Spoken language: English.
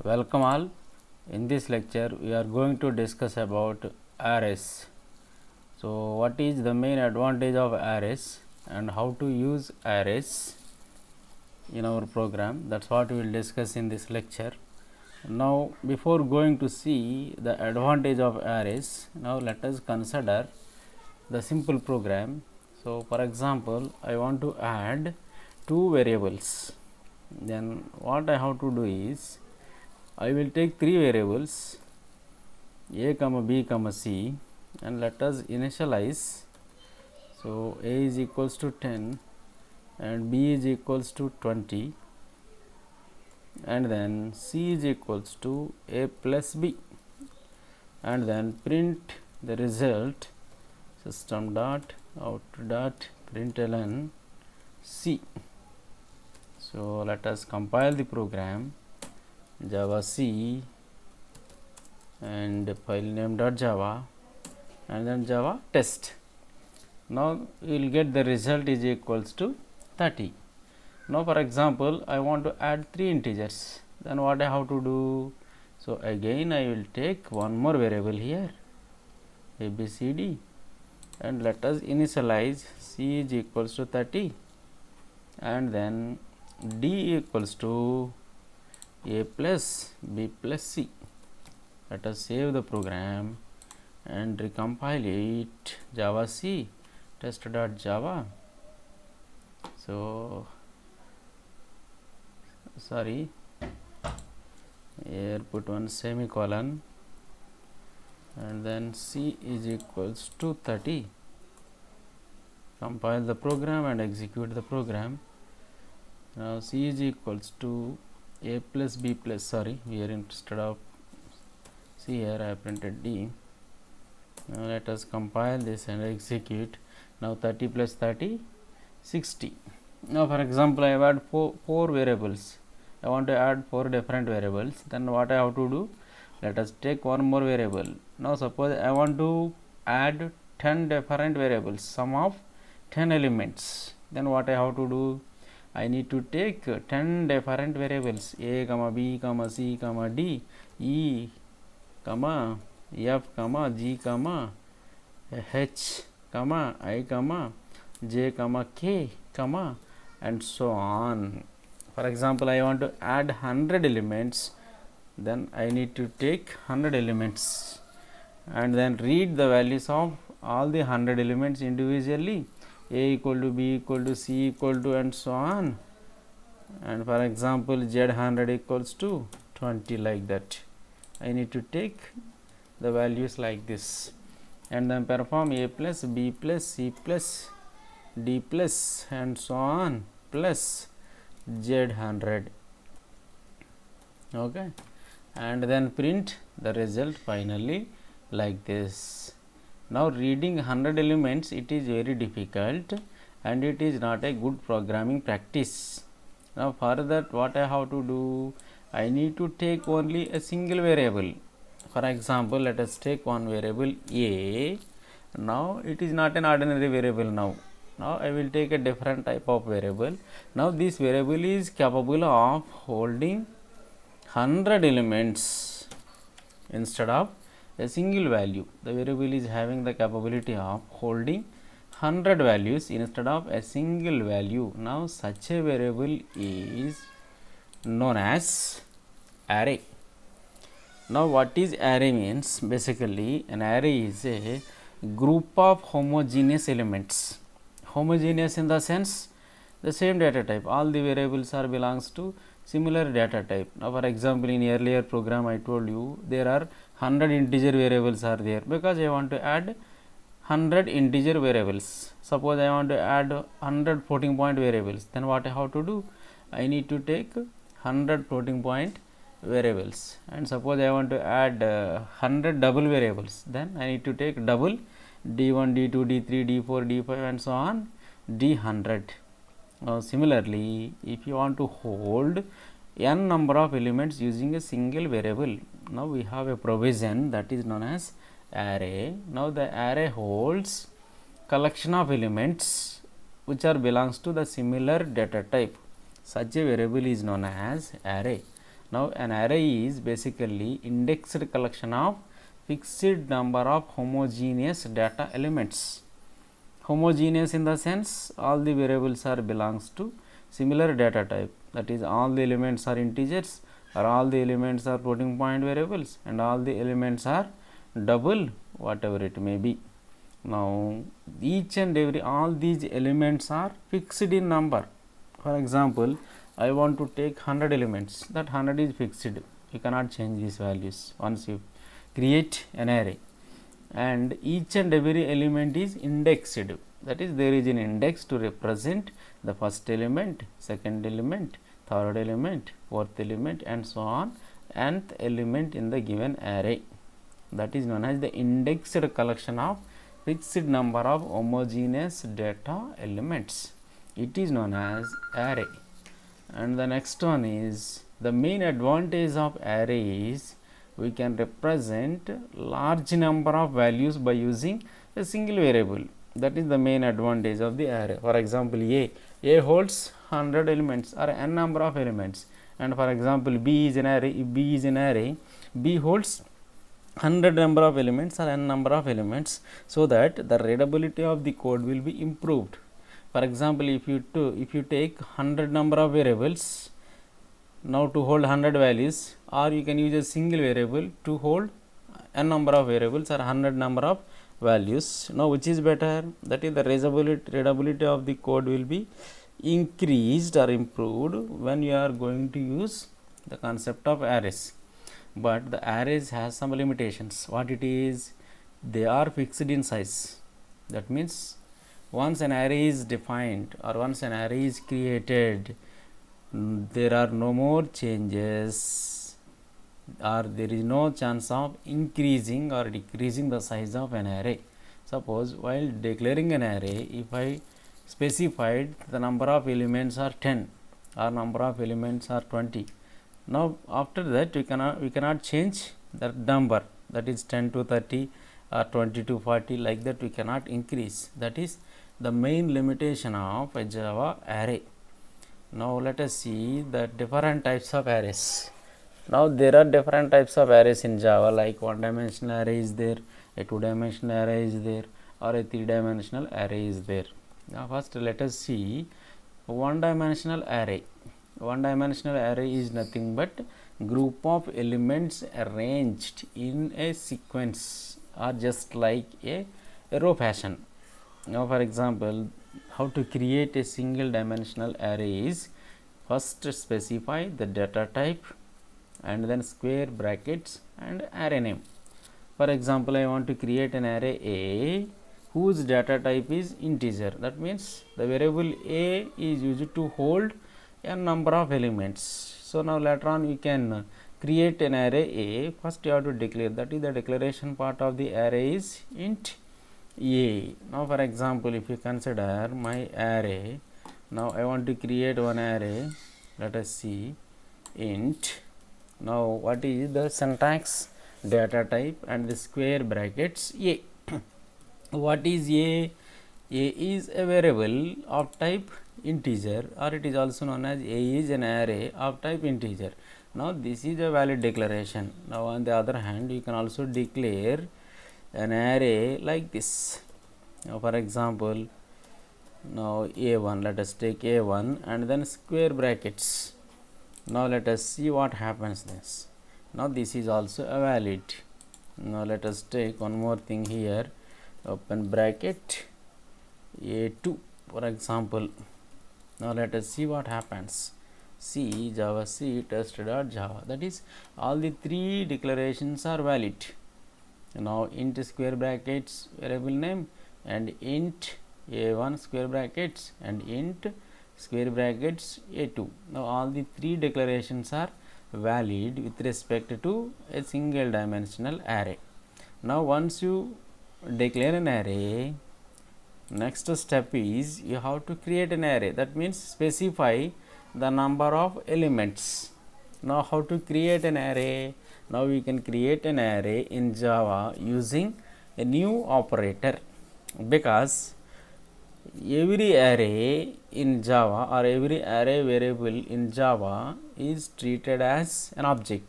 Welcome all. In this lecture we are going to discuss about arrays. So what is the main advantage of arrays and how to use arrays in our program, that's what we will discuss in this lecture. Now before going to see the advantage of arrays, now let us consider the simple program. So for example, I want to add two variables. Then what I have to do is I will take three variables a comma b comma c and let us initialize. So a is equals to 10 and b is equals to 20 and then c is equals to a plus b, and then print the result system dot out dot println c. So let us compile the program Java C and file name .java and then Java test. Now we will get the result is equals to 30. Now for example, I want to add three integers, then what I have to do? So again I will take one more variable here a b c d and let us initialize c is equals to 30 and then d equals to a plus b plus c. Let us save the program and recompile it Java C test.java. So sorry, here put one semicolon and then c is equals to 30. Compile the program and execute the program. Now c is equals to a plus b plus, sorry, here instead of c here I have printed d. Now let us compile this and execute. Now 30 plus 30 60. Now for example, I have add four variables. I want to add four different variables, then what I have to do? Let us take one more variable. Now suppose I want to add 10 different variables, sum of 10 elements, then what I have to do? I need to take 10 different variables a comma b comma c comma d, e comma f comma g comma h comma I comma j comma k comma and so on. For example, I want to add 100 elements, then I need to take 100 elements and then read the values of all the 100 elements individually, a equal to b equal to c equal to and so on. And for example, z100 equals to 20, like that. I need to take the values like this and then perform a plus b plus c plus d plus and so on plus z100. Okay, and then print the result finally like this. Now reading 100 elements, it is very difficult and it is not a good programming practice. Now for that, what I have to do? I need to take only a single variable. For example, let us take one variable a. Now it is not an ordinary variable now. Now I will take a different type of variable. Now this variable is capable of holding 100 elements instead of a single value. The variable is having the capability of holding 100 values instead of a single value. Now such a variable is known as array. Now what is array means? Basically an array is a group of homogeneous elements. Homogeneous in the sense the same data type, all the variables are belongs to similar data type. Now for example, in earlier program I told you there are 100 integer variables are there because I want to add 100 integer variables. Suppose I want to add 100 floating point variables, then what I have to do? I need to take 100 floating point variables, and suppose I want to add 100 double variables, then I need to take double d1 d2 d3 d4 d5 and so on d100. Similarly, if you want to hold n number of elements using a single variable, now we have a provision that is known as array. Now the array holds collection of elements which are belongs to the similar data type. Such a variable is known as array. Now an array is basically indexed collection of fixed number of homogeneous data elements. Homogeneous in the sense all the variables are belongs to similar data type, that is all the elements are integers or all the elements are floating point variables and all the elements are double, whatever it may be. Now each and every all these elements are fixed in number. For example, I want to take 100 elements, that 100 is fixed, you cannot change these values once you create an array, and each and every element is indexed, that is there is an index to represent the first element, second element, third element, fourth element and so on, nth element in the given array. That is known as the indexed collection of fixed number of homogeneous data elements. It is known as array. And the next one is the main advantage of array is we can represent large number of values by using a single variable. That is the main advantage of the array. For example, A holds 100 elements or n number of elements, and for example, B is an array. If B is an array, B holds 100 number of elements or n number of elements, so that the readability of the code will be improved. For example, if you take 100 number of variables now to hold 100 values, or you can use a single variable to hold n number of variables or 100 number of values. Now which is better? That is the readability of the code will be increased or improved when you are going to use the concept of arrays. But the arrays has some limitations. What it is? They are fixed in size. That means once an array is defined or once an array is created, there are no more changes, or there is no chance of increasing or decreasing the size of an array. Suppose while declaring an array, if I specified the number of elements are 10 or number of elements are 20, now after that we cannot change that number, that is 10 to 30 or 20 to 40, like that we cannot increase. That is the main limitation of a Java array. Now let us see the different types of arrays. Now there are different types of arrays in Java, like one dimensional array is there, a two dimensional array is there, or a three dimensional array is there. Now first let us see one dimensional array. One dimensional array is nothing but group of elements arranged in a sequence or just like a row fashion. Now for example, how to create a single dimensional array is first specify the data type and then square brackets and array name. For example, I want to create an array A whose data type is integer. That means the variable A is used to hold a number of elements. So now later on we can create an array A. First you have to declare, that is the declaration part of the array is int A. Now for example, if you consider my array, now I want to create one array, let us see int. Now what is the syntax? Data type and the square brackets A. What is A? A is a variable of type integer, or it is also known as A is an array of type integer. Now this is a valid declaration. Now on the other hand, you can also declare an array like this. Now for example, now A1, let us take A1 and then square brackets. Now let us see what happens this. Now this is also a valid. Now let us take one more thing here, open bracket A2 for example. Now let us see what happens. C Java C test.java, that is all the three declarations are valid. Now int square brackets variable name and int A1 square brackets and int square brackets A2. Now all the three declarations are valid with respect to a single dimensional array. Now once you declare an array, next step is you have to create an array. That means specify the number of elements. Now how to create an array? Now we can create an array in Java using a new operator, because every array in Java or every array variable in Java is treated as an object.